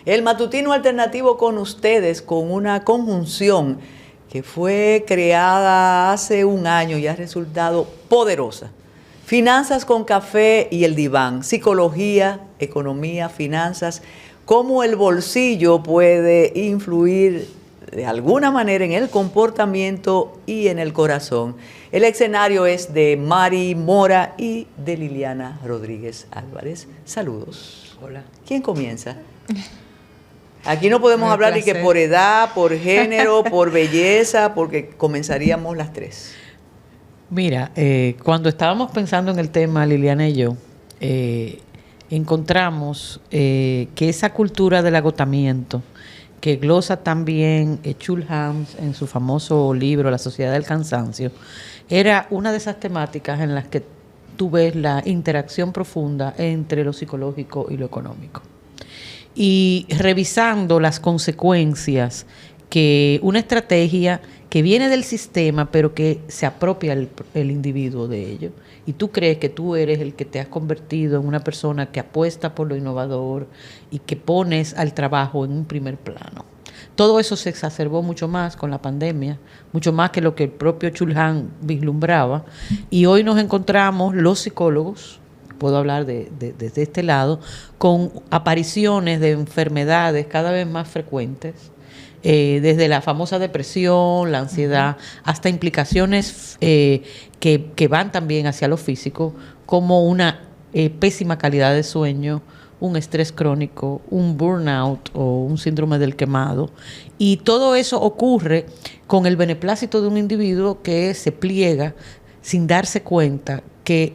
El matutino alternativo con ustedes, con una conjunción que fue creada hace un año y ha resultado poderosa. Finanzas con café y el diván, psicología, economía, finanzas, cómo el bolsillo puede influir de alguna manera en el comportamiento y en el corazón. El escenario es de Mari Mora y de Liliana Rodríguez Álvarez. Saludos. Hola. ¿Quién comienza? Aquí no podemos hablar de que placer. por edad, por género, por belleza, porque comenzaríamos las tres. Mira, cuando estábamos pensando en el tema, Liliana y yo, encontramos que esa cultura del agotamiento, que glosa también Schulhans en su famoso libro La Sociedad del Cansancio, era una de esas temáticas en las que tú ves la interacción profunda entre lo psicológico y lo económico. Y revisando las consecuencias que una estrategia que viene del sistema, pero que se apropia el individuo de ello. Y tú crees que tú eres el que te has convertido en una persona que apuesta por lo innovador y que pones al trabajo en un primer plano. Todo eso se exacerbó mucho más con la pandemia, mucho más que lo que el propio Chulhan vislumbraba. Y hoy nos encontramos los psicólogos, puedo hablar desde este lado, con apariciones de enfermedades cada vez más frecuentes, desde la famosa depresión, la ansiedad, hasta implicaciones que van también hacia lo físico, como una pésima calidad de sueño, un estrés crónico, un burnout o un síndrome del quemado. Y todo eso ocurre con el beneplácito de un individuo que se pliega sin darse cuenta que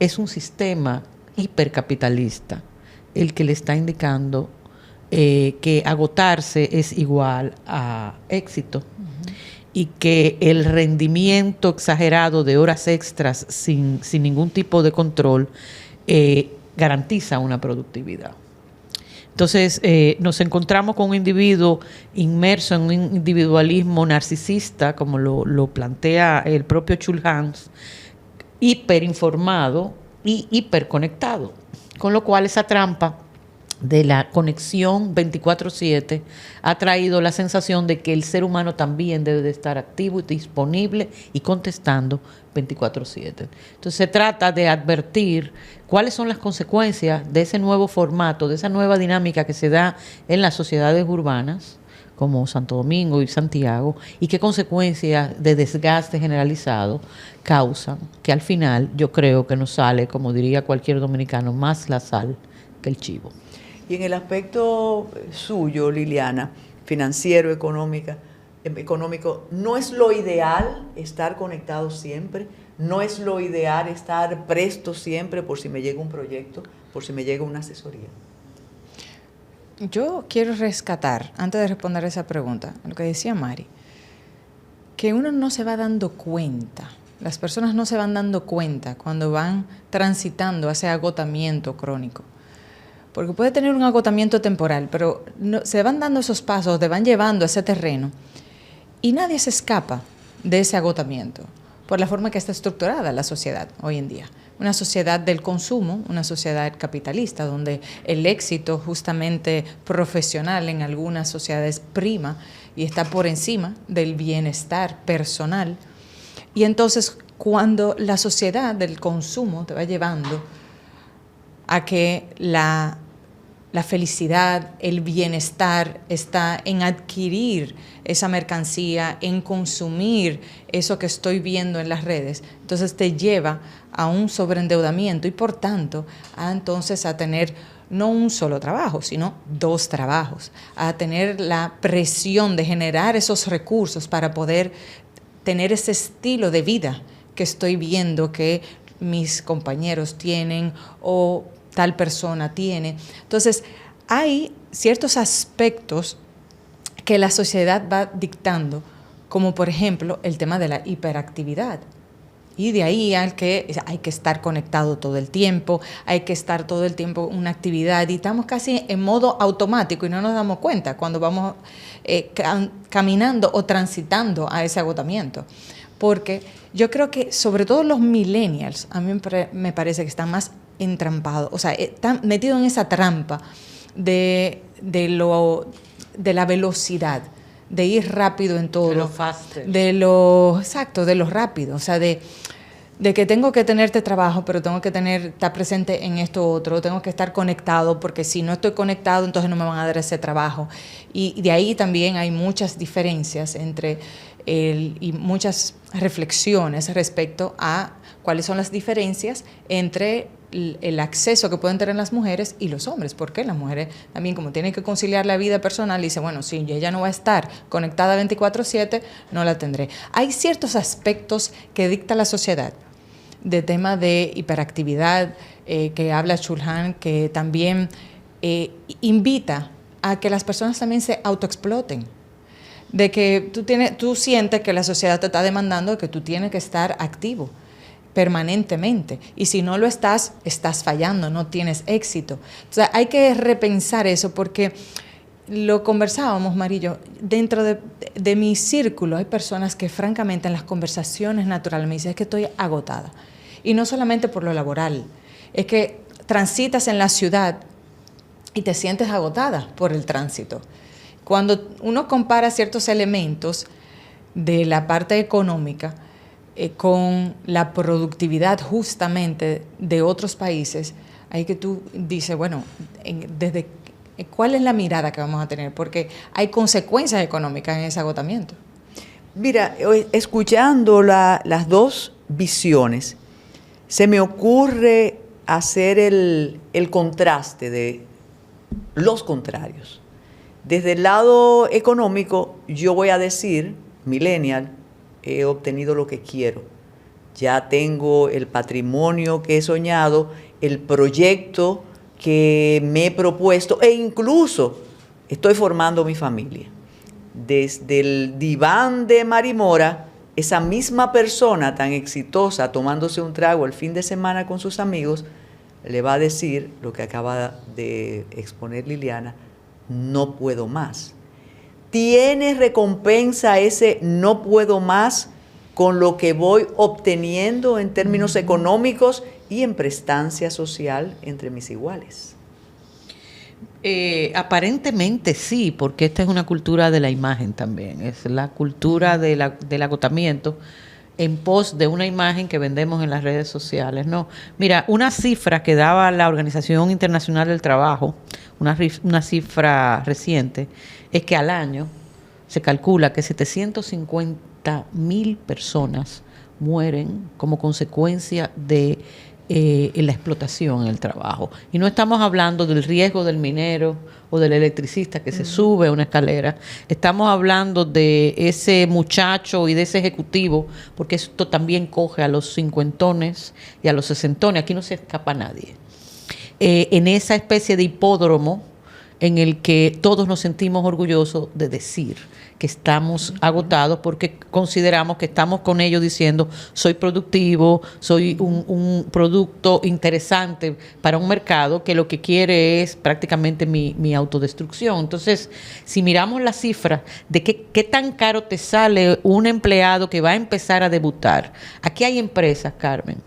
es un sistema hipercapitalista el que le está indicando que agotarse es igual a éxito y que el rendimiento exagerado de horas extras sin ningún tipo de control garantiza una productividad. Entonces nos encontramos con un individuo inmerso en un individualismo narcisista, como lo plantea el propio Schulhans, hiperinformado y hiperconectado, con lo cual esa trampa de la conexión 24/7 ha traído la sensación de que el ser humano también debe de estar activo y disponible y contestando 24/7. Entonces se trata de advertir cuáles son las consecuencias de ese nuevo formato, de esa nueva dinámica que se da en las sociedades urbanas, como Santo Domingo y Santiago, y qué consecuencias de desgaste generalizado causan, que al final yo creo que nos sale, como diría cualquier dominicano, más la sal que el chivo. Y en el aspecto suyo, Liliana, financiero, económico, ¿no es lo ideal estar conectado siempre? ¿No es lo ideal estar presto siempre por si me llega un proyecto, por si me llega una asesoría? Yo quiero rescatar, antes de responder esa pregunta, lo que decía Mari, que uno no se va dando cuenta, las personas no se van dando cuenta cuando van transitando ese agotamiento crónico. Porque puede tener un agotamiento temporal, pero no, se van dando esos pasos, te van llevando a ese terreno y nadie se escapa de ese agotamiento por la forma que está estructurada la sociedad hoy en día. Una sociedad del consumo, una sociedad capitalista, donde el éxito justamente profesional en algunas sociedades prima y está por encima del bienestar personal. Y entonces, cuando la sociedad del consumo te va llevando a que la felicidad, el bienestar está en adquirir esa mercancía, en consumir eso que estoy viendo en las redes, entonces te lleva a un sobreendeudamiento y por tanto entonces a tener no un solo trabajo, sino 2 trabajos, a tener la presión de generar esos recursos para poder tener ese estilo de vida que estoy viendo que mis compañeros tienen o tal persona tiene. Entonces, hay ciertos aspectos que la sociedad va dictando, como por ejemplo el tema de la hiperactividad. Y de ahí hay que estar conectado todo el tiempo, hay que estar todo el tiempo en una actividad y estamos casi en modo automático y no nos damos cuenta cuando vamos caminando o transitando a ese agotamiento. Porque yo creo que sobre todo los millennials, a mí me parece que están más entrampados, o sea, están metidos en esa trampa de la velocidad, de ir rápido en todo. De lo faster. Exacto, de lo rápido. O sea, de que tengo que tener este trabajo, pero tengo que estar presente en esto otro, tengo que estar conectado, porque si no estoy conectado, entonces no me van a dar ese trabajo. Y de ahí también hay muchas diferencias y muchas reflexiones respecto a cuáles son las diferencias entre el acceso que pueden tener las mujeres y los hombres, porque las mujeres también, como tienen que conciliar la vida personal, dicen, bueno, si ella no va a estar conectada 24/7, no la tendré. Hay ciertos aspectos que dicta la sociedad, de tema de hiperactividad, que habla Chulhan, que también invita a que las personas también se autoexploten, de que tú sientes que la sociedad te está demandando que tú tienes que estar activo permanentemente, y si no lo estás fallando, no tienes éxito. O sea, hay que repensar eso, porque lo conversábamos, Marillo, dentro de mi círculo hay personas que francamente en las conversaciones naturales me dicen, es que estoy agotada, y no solamente por lo laboral, es que transitas en la ciudad y te sientes agotada por el tránsito. Cuando uno compara ciertos elementos de la parte económica con la productividad justamente de otros países, ahí que tú dices, bueno, ¿cuál es la mirada que vamos a tener? Porque hay consecuencias económicas en ese agotamiento. Mira, escuchando las dos visiones, se me ocurre hacer el contraste de los contrarios. Desde el lado económico, yo voy a decir, millennial, he obtenido lo que quiero. Ya tengo el patrimonio que he soñado, el proyecto que me he propuesto, e incluso estoy formando mi familia. Desde el diván de Mari Mora, esa misma persona tan exitosa tomándose un trago el fin de semana con sus amigos, le va a decir lo que acaba de exponer Liliana: no puedo más. ¿Tiene recompensa ese no puedo más con lo que voy obteniendo en términos económicos y en prestancia social entre mis iguales? Aparentemente sí, porque esta es una cultura de la imagen también, es la cultura del agotamiento en pos de una imagen que vendemos en las redes sociales, ¿no? Mira, una cifra que daba la Organización Internacional del Trabajo, una cifra reciente, es que al año se calcula que 750,000 personas mueren como consecuencia de la explotación en el trabajo. Y no estamos hablando del riesgo del minero o del electricista que se sube a una escalera. Estamos hablando de ese muchacho y de ese ejecutivo, porque esto también coge a los cincuentones y a los sesentones. Aquí no se escapa nadie. En esa especie de hipódromo en el que todos nos sentimos orgullosos de decir que estamos agotados porque consideramos que estamos con ellos diciendo soy productivo, soy un producto interesante para un mercado que lo que quiere es prácticamente mi autodestrucción. Entonces, si miramos las cifras de qué tan caro te sale un empleado que va a empezar a debutar, aquí hay empresas, Carmen,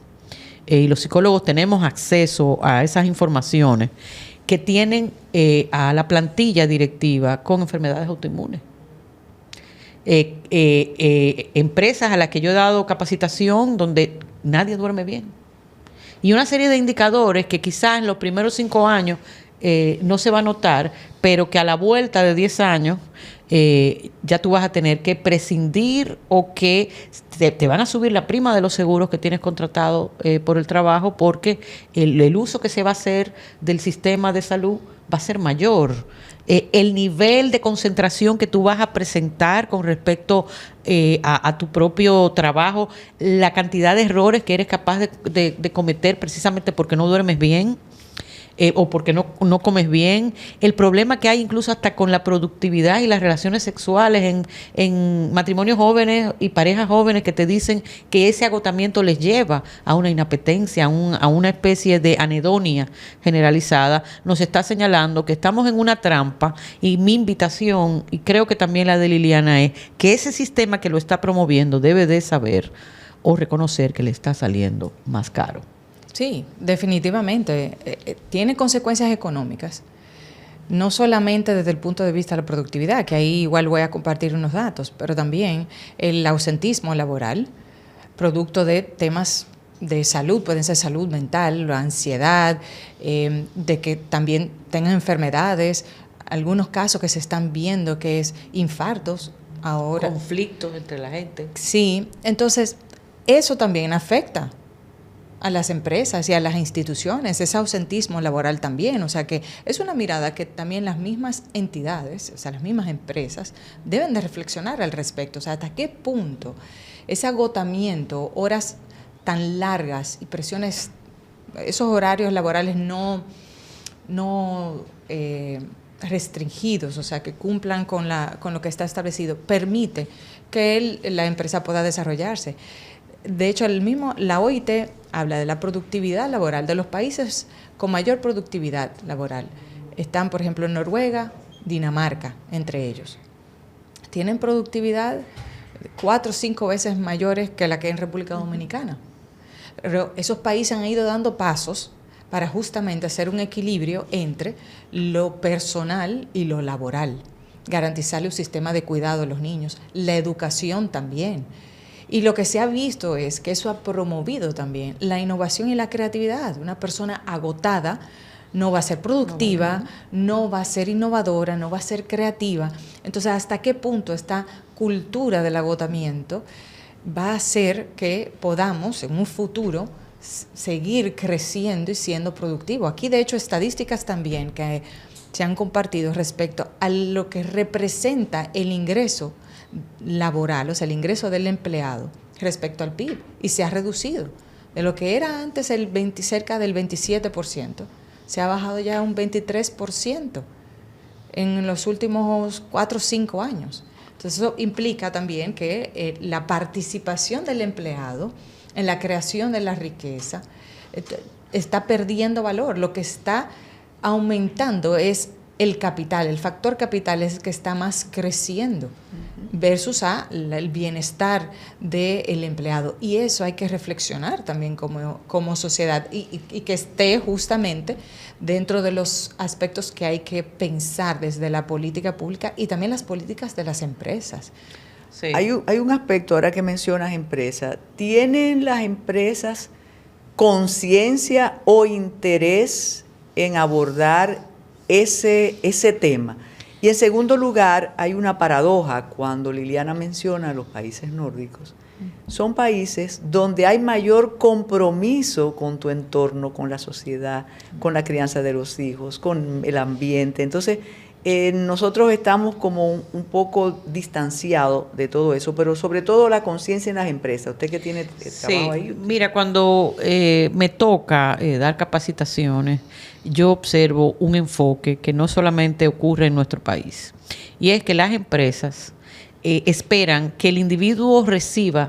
y los psicólogos tenemos acceso a esas informaciones, que tienen a la plantilla directiva con enfermedades autoinmunes. Empresas a las que yo he dado capacitación donde nadie duerme bien. Y una serie de indicadores que quizás en los primeros 5 años no se va a notar, pero que a la vuelta de 10 años ya tú vas a tener que prescindir o que te van a subir la prima de los seguros que tienes contratado por el trabajo, porque el uso que se va a hacer del sistema de salud va a ser mayor. El nivel de concentración que tú vas a presentar con respecto a tu propio trabajo, la cantidad de errores que eres capaz de cometer precisamente porque no duermes bien, o porque no comes bien, el problema que hay incluso hasta con la productividad y las relaciones sexuales en matrimonios jóvenes y parejas jóvenes que te dicen que ese agotamiento les lleva a una inapetencia, a una especie de anedonia generalizada, nos está señalando que estamos en una trampa. Y mi invitación, y creo que también la de Liliana, es que ese sistema que lo está promoviendo debe de saber o reconocer que le está saliendo más caro. Sí, definitivamente. Tiene consecuencias económicas, no solamente desde el punto de vista de la productividad, que ahí igual voy a compartir unos datos, pero también el ausentismo laboral, producto de temas de salud, pueden ser salud mental, la ansiedad, de que también tengan enfermedades, algunos casos que se están viendo que es infartos ahora. Conflictos entre la gente. Sí, entonces eso también afecta a las empresas y a las instituciones, ese ausentismo laboral también, o sea que es una mirada que también las mismas entidades, o sea, las mismas empresas deben de reflexionar al respecto, o sea, hasta qué punto ese agotamiento, horas tan largas y presiones, esos horarios laborales no restringidos, o sea, que cumplan con lo que está establecido, permite que la empresa pueda desarrollarse. De hecho, la OIT habla de la productividad laboral de los países con mayor productividad laboral. Están, por ejemplo, Noruega, Dinamarca, entre ellos. Tienen productividad 4 o 5 veces mayores que la que hay en República Dominicana. Pero esos países han ido dando pasos para justamente hacer un equilibrio entre lo personal y lo laboral, garantizarle un sistema de cuidado a los niños, la educación también. Y lo que se ha visto es que eso ha promovido también la innovación y la creatividad. Una persona agotada no va a ser productiva, no va a ser innovadora, no va a ser creativa. Entonces, ¿hasta qué punto esta cultura del agotamiento va a hacer que podamos en un futuro seguir creciendo y siendo productivos? Aquí, de hecho, estadísticas también que se han compartido respecto a lo que representa el ingreso laboral, o sea, el ingreso del empleado respecto al PIB, y se ha reducido. De lo que era antes cerca del 27%, se ha bajado ya a un 23% en los últimos 4 o 5 años. Entonces, eso implica también que la participación del empleado en la creación de la riqueza está perdiendo valor. Lo que está aumentando es el capital, el factor capital es el que está más creciendo versus el bienestar del empleado. Y eso hay que reflexionar también como sociedad y que esté justamente dentro de los aspectos que hay que pensar desde la política pública y también las políticas de las empresas. Sí. Hay un aspecto ahora que mencionas empresas. ¿Tienen las empresas conciencia o interés en abordar ese tema? Y en segundo lugar, hay una paradoja cuando Liliana menciona los países nórdicos. Son países donde hay mayor compromiso con tu entorno, con la sociedad, con la crianza de los hijos, con el ambiente. Entonces, nosotros estamos como un poco distanciados de todo eso, pero sobre todo la conciencia en las empresas. Usted que tiene trabajo ahí. Mira, cuando me toca dar capacitaciones, yo observo un enfoque que no solamente ocurre en nuestro país, y es que las empresas esperan que el individuo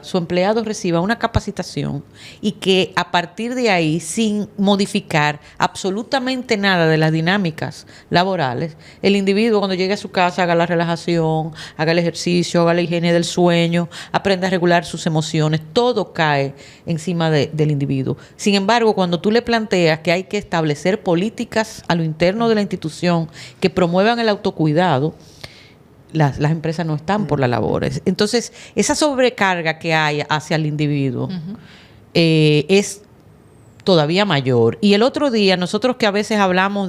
su empleado reciba una capacitación y que a partir de ahí, sin modificar absolutamente nada de las dinámicas laborales, el individuo cuando llegue a su casa haga la relajación, haga el ejercicio, haga la higiene del sueño, aprenda a regular sus emociones, todo cae encima del individuo. Sin embargo, cuando tú le planteas que hay que establecer políticas a lo interno de la institución que promuevan el autocuidado, las empresas no están por las labores. Entonces, esa sobrecarga que hay hacia el individuo es todavía mayor. Y el otro día, nosotros que a veces hablamos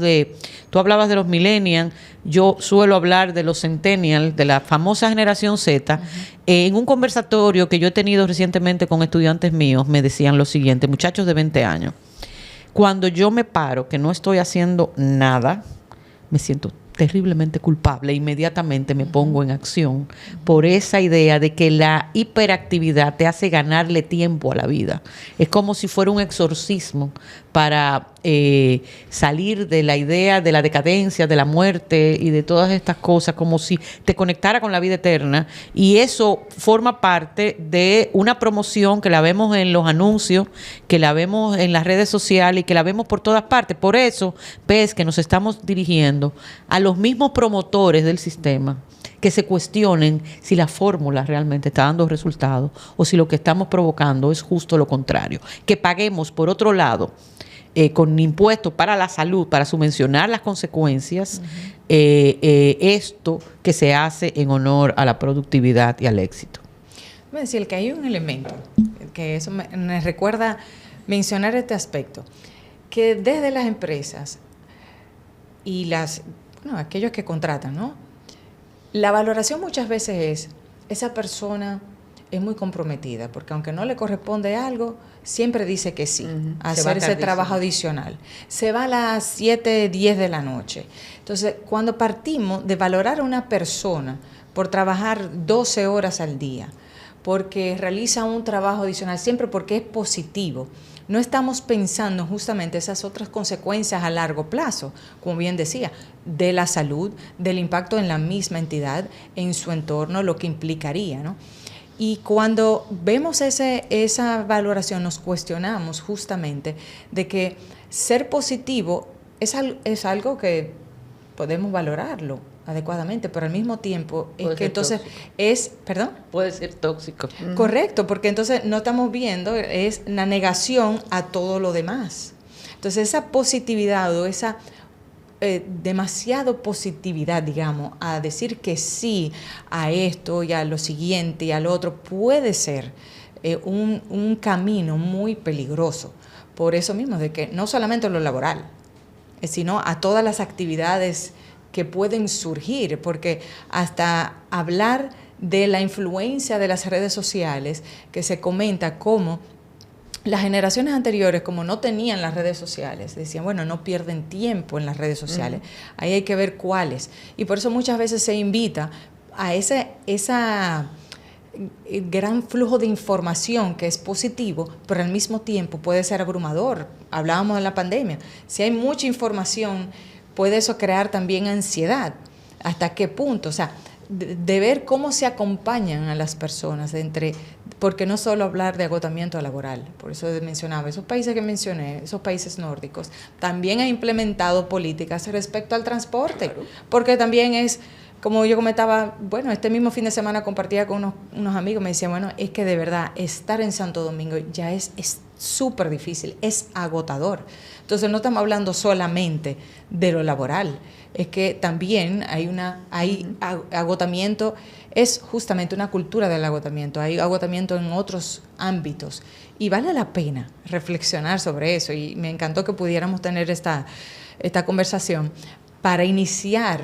tú hablabas de los millennials, yo suelo hablar de los centennials, de la famosa generación Z. En un conversatorio que yo he tenido recientemente con estudiantes míos, me decían lo siguiente, muchachos de 20 años, cuando yo me paro, que no estoy haciendo nada, me siento terriblemente culpable, inmediatamente me pongo en acción por esa idea de que la hiperactividad te hace ganarle tiempo a la vida. Es como si fuera un exorcismo para salir de la idea de la decadencia, de la muerte y de todas estas cosas, como si te conectara con la vida eterna, y eso forma parte de una promoción que la vemos en los anuncios, que la vemos en las redes sociales y que la vemos por todas partes. Por eso ves que nos estamos dirigiendo a los mismos promotores del sistema que se cuestionen si la fórmula realmente está dando resultados o si lo que estamos provocando es justo lo contrario. Que paguemos, por otro lado, con impuestos para la salud, para subvencionar las consecuencias esto que se hace en honor a la productividad y al éxito. Voy a decir que hay un elemento, que eso me recuerda mencionar este aspecto, que desde las empresas y aquellos que contratan, ¿no? La valoración muchas veces es, esa persona es muy comprometida, porque aunque no le corresponde algo, siempre dice que sí, a hacer ese trabajo adicional. Se va a las 7, 10 de la noche. Entonces, cuando partimos de valorar a una persona por trabajar 12 horas al día, porque realiza un trabajo adicional, siempre porque es positivo, no estamos pensando justamente esas otras consecuencias a largo plazo, como bien decía, de la salud, del impacto en la misma entidad, en su entorno, lo que implicaría, ¿no? Y cuando vemos esa valoración, nos cuestionamos justamente de que ser positivo es algo que podemos valorarlo adecuadamente, pero al mismo tiempo es que entonces tóxico. ¿Perdón? Puede ser tóxico. Correcto, porque entonces no estamos viendo, es la negación a todo lo demás. Entonces esa positividad o esa demasiado positividad, digamos, a decir que sí a esto y a lo siguiente y al otro, puede ser un camino muy peligroso. Por eso mismo, de que no solamente lo laboral, sino a todas las actividades que pueden surgir, porque hasta hablar de la influencia de las redes sociales, que se comenta cómo las generaciones anteriores, como no tenían las redes sociales, decían, bueno, no pierden tiempo en las redes sociales, ahí hay que ver cuáles. Y por eso muchas veces se invita a esa gran flujo de información que es positivo, pero al mismo tiempo puede ser abrumador. Hablábamos de la pandemia. Si hay mucha información, puede eso crear también ansiedad. ¿Hasta qué punto? O sea, de ver cómo se acompañan a las personas porque no solo hablar de agotamiento laboral, por eso mencionaba, esos países que mencioné, esos países nórdicos, también han implementado políticas respecto al transporte, claro. Porque también es, como yo comentaba, bueno, este mismo fin de semana compartía con unos amigos, me decían, bueno, es que de verdad estar en Santo Domingo ya es súper difícil, es agotador. Entonces no estamos hablando solamente de lo laboral, es que también hay agotamiento, es justamente una cultura del agotamiento, hay agotamiento en otros ámbitos y vale la pena reflexionar sobre eso y me encantó que pudiéramos tener esta conversación para iniciar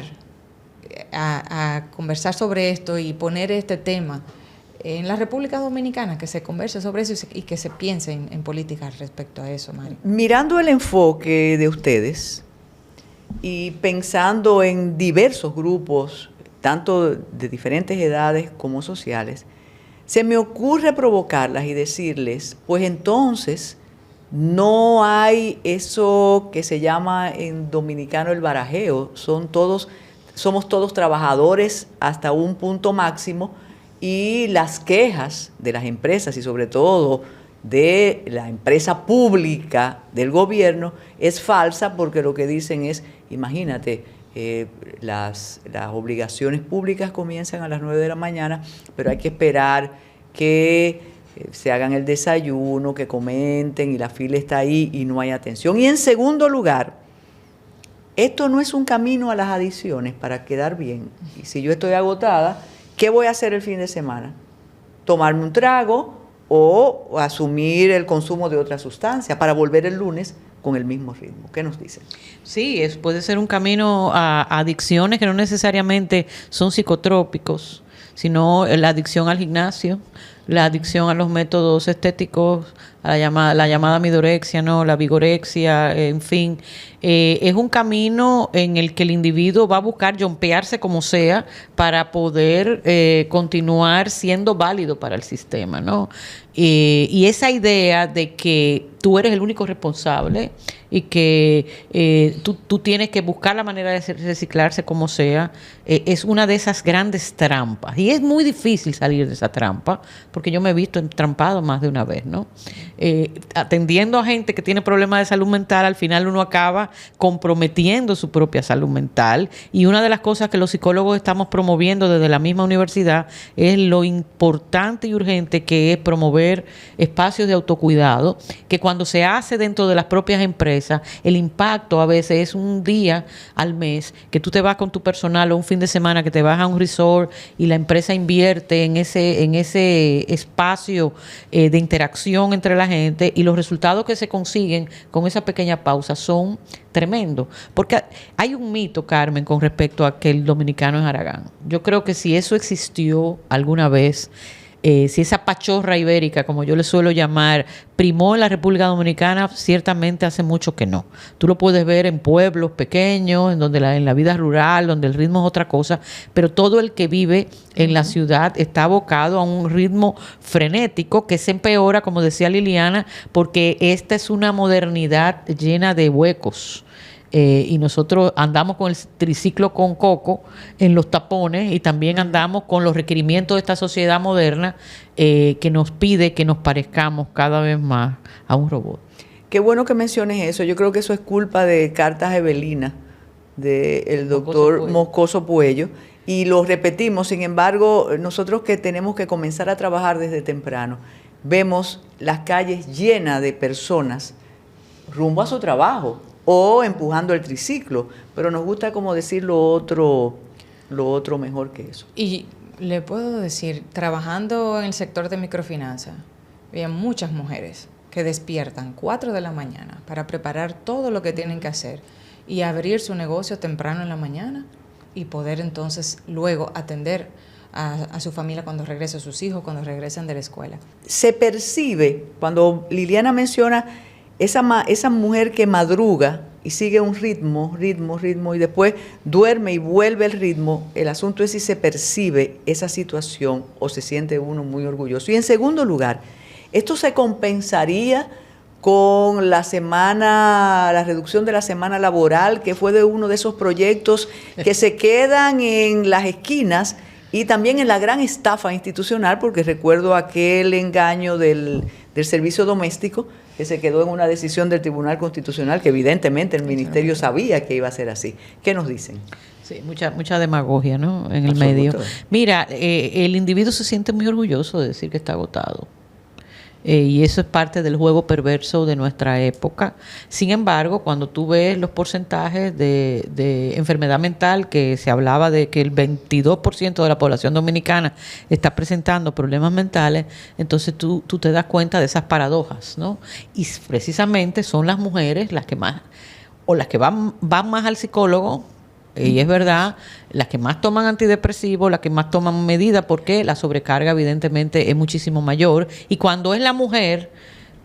a conversar sobre esto y poner este tema en la República Dominicana, que se converse sobre eso y que se piense en políticas respecto a eso, Mari. Mirando el enfoque de ustedes y pensando en diversos grupos, tanto de diferentes edades como sociales, se me ocurre provocarlas y decirles, pues entonces no hay eso que se llama en dominicano el barajeo, somos todos trabajadores hasta un punto máximo y las quejas de las empresas y sobre todo de la empresa pública del gobierno es falsa porque lo que dicen es, imagínate, las obligaciones públicas comienzan a las 9 de la mañana, pero hay que esperar que se hagan el desayuno, que comenten y la fila está ahí y no hay atención. Y en segundo lugar, esto no es un camino a las adiciones para quedar bien. Y si yo estoy agotada, ¿qué voy a hacer el fin de semana? ¿Tomarme un trago o asumir el consumo de otra sustancia para volver el lunes con el mismo ritmo? ¿Qué nos dicen? Sí, puede ser un camino a adicciones que no necesariamente son psicotrópicos, sino la adicción al gimnasio, la adicción a los métodos estéticos, a la llamada midorexia, ¿no? La vigorexia, en fin. Es un camino en el que el individuo va a buscar jumpearse como sea para poder continuar siendo válido para el sistema, ¿no? Y esa idea de que tú eres el único responsable y que tú tienes que buscar la manera de reciclarse como sea, es una de esas grandes trampas. Y es muy difícil salir de esa trampa porque yo me he visto entrampado más de una vez, ¿no? Atendiendo a gente que tiene problemas de salud mental, al final uno acaba comprometiendo su propia salud mental, y una de las cosas que los psicólogos estamos promoviendo desde la misma universidad es lo importante y urgente que es promover espacios de autocuidado, que cuando se hace dentro de las propias empresas, el impacto a veces es un día al mes que tú te vas con tu personal, o un fin de semana que te vas a un resort y la empresa invierte en ese espacio de interacción entre la gente, y los resultados que se consiguen con esa pequeña pausa son tremendos. Porque hay un mito, Carmen, con respecto a que el dominicano es haragán. Yo creo que si eso existió alguna vez, si esa pachorra ibérica, como yo le suelo llamar, primó en la República Dominicana, ciertamente hace mucho que no. Tú lo puedes ver en pueblos pequeños, en donde en la vida rural, donde el ritmo es otra cosa, pero todo el que vive en la ciudad está abocado a un ritmo frenético que se empeora, como decía Liliana, porque esta es una modernidad llena de huecos. Y nosotros andamos con el triciclo con coco en los tapones, y también andamos con los requerimientos de esta sociedad moderna que nos pide que nos parezcamos cada vez más a un robot. Qué bueno que menciones eso. Yo creo que eso es culpa de Cartas Evelina, del doctor Moscoso Puello, y lo repetimos. Sin embargo, nosotros que tenemos que comenzar a trabajar desde temprano, vemos las calles llenas de personas rumbo a su trabajo o empujando el triciclo, pero nos gusta como decir lo otro mejor que eso. Y le puedo decir, trabajando en el sector de microfinanza, había muchas mujeres que despiertan 4 de la mañana para preparar todo lo que tienen que hacer y abrir su negocio temprano en la mañana, y poder entonces luego atender a su familia cuando regresen sus hijos, cuando regresen de la escuela. Se percibe, cuando Liliana menciona esa mujer que madruga y sigue un ritmo, y después duerme y vuelve el ritmo, el asunto es si se percibe esa situación o se siente uno muy orgulloso. Y en segundo lugar, ¿esto se compensaría con la reducción de la semana laboral, que fue de uno de esos proyectos que se quedan en las esquinas y también en la gran estafa institucional? Porque recuerdo aquel engaño del servicio doméstico, que se quedó en una decisión del Tribunal Constitucional, que evidentemente el Ministerio sabía que iba a ser así. ¿Qué nos dicen? Sí, mucha demagogia, ¿no?, en el medio. Mira, el individuo se siente muy orgulloso de decir que está agotado. Y eso es parte del juego perverso de nuestra época. Sin embargo, cuando tú ves los porcentajes de enfermedad mental, que se hablaba de que el 22% de la población dominicana está presentando problemas mentales, entonces tú te das cuenta de esas paradojas, ¿no? Y precisamente son las mujeres las que más, o las que van más al psicólogo, y es verdad, las que más toman antidepresivos, las que más toman medidas, porque la sobrecarga evidentemente es muchísimo mayor. Y cuando es la mujer,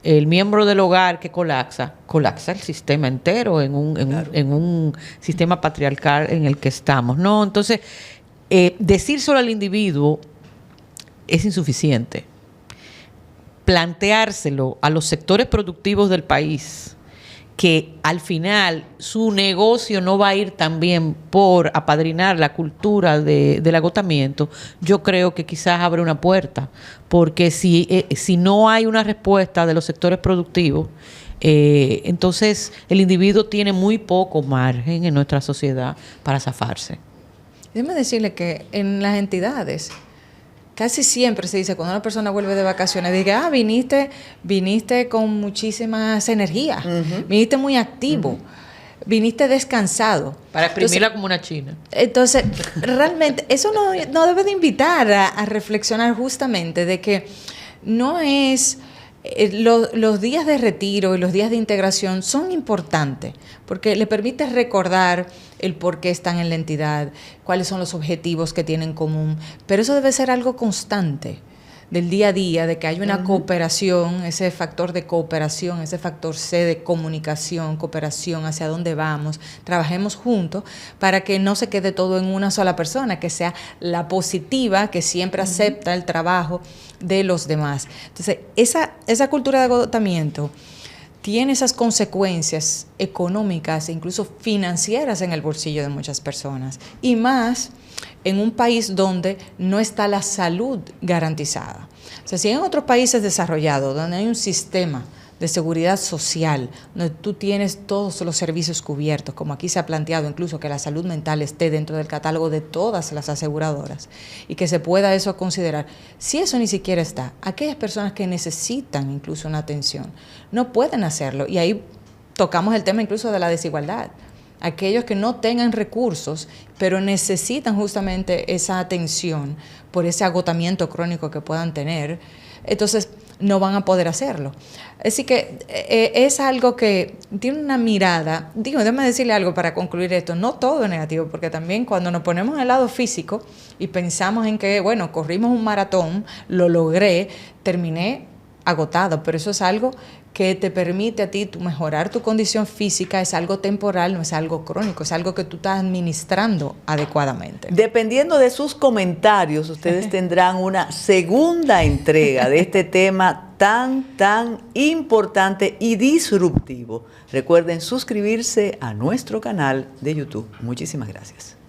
el miembro del hogar que colapsa el sistema entero en un sistema patriarcal en el que estamos, ¿no? Entonces, decir solo al individuo es insuficiente. Planteárselo a los sectores productivos del país, que al final su negocio no va a ir tan bien por apadrinar la cultura del agotamiento, yo creo que quizás abre una puerta, porque si no hay una respuesta de los sectores productivos, entonces el individuo tiene muy poco margen en nuestra sociedad para zafarse. Déjeme decirle que en las entidades casi siempre se dice, cuando una persona vuelve de vacaciones, diga, viniste con muchísimas energías, viniste muy activo, viniste descansado. Para exprimirla como una china. Entonces, realmente, eso no debe de invitar a reflexionar justamente de que no es... Los días de retiro y los días de integración son importantes porque le permite recordar el por qué están en la entidad, cuáles son los objetivos que tienen en común, pero eso debe ser algo constante del día a día, de que haya una cooperación, ese factor de cooperación, ese factor C de comunicación, cooperación, hacia dónde vamos, trabajemos juntos para que no se quede todo en una sola persona, que sea la positiva, que siempre acepta el trabajo de los demás. Entonces, esa cultura de agotamiento tiene esas consecuencias económicas e incluso financieras en el bolsillo de muchas personas. Y más en un país donde no está la salud garantizada. O sea, si en otros países desarrollados, donde hay un sistema de seguridad social, donde tú tienes todos los servicios cubiertos, como aquí se ha planteado incluso que la salud mental esté dentro del catálogo de todas las aseguradoras y que se pueda eso considerar. Si eso ni siquiera está, aquellas personas que necesitan incluso una atención no pueden hacerlo, y ahí tocamos el tema incluso de la desigualdad. Aquellos que no tengan recursos, pero necesitan justamente esa atención por ese agotamiento crónico que puedan tener, entonces no van a poder hacerlo. Así que es algo que tiene una mirada, déjame decirle algo para concluir esto, no todo es negativo, porque también cuando nos ponemos en el lado físico y pensamos en que, bueno, corrimos un maratón, lo logré, terminé agotado, pero eso es algo que te permite a ti mejorar tu condición física, es algo temporal, no es algo crónico, es algo que tú estás administrando adecuadamente. Dependiendo de sus comentarios, ustedes tendrán una segunda entrega de este tema tan importante y disruptivo. Recuerden suscribirse a nuestro canal de YouTube. Muchísimas gracias.